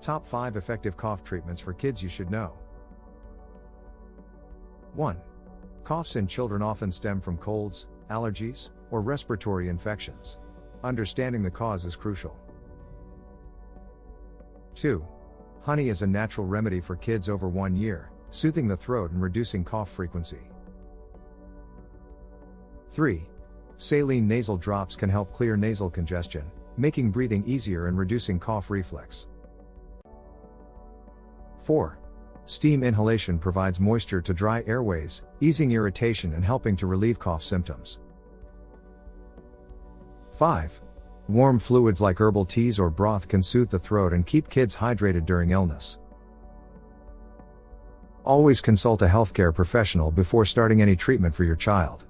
Top 5 effective cough treatments for kids you should know. 1. Coughs in children often stem from colds, allergies, or respiratory infections. Understanding the cause is crucial. 2. Honey is a natural remedy for kids over 1 year, soothing the throat and reducing cough frequency. 3. Saline nasal drops can help clear nasal congestion, making breathing easier and reducing cough reflex. 4. Steam inhalation provides moisture to dry airways, easing irritation and helping to relieve cough symptoms. 5. Warm fluids like herbal teas or broth can soothe the throat and keep kids hydrated during illness. Always consult a healthcare professional before starting any treatment for your child.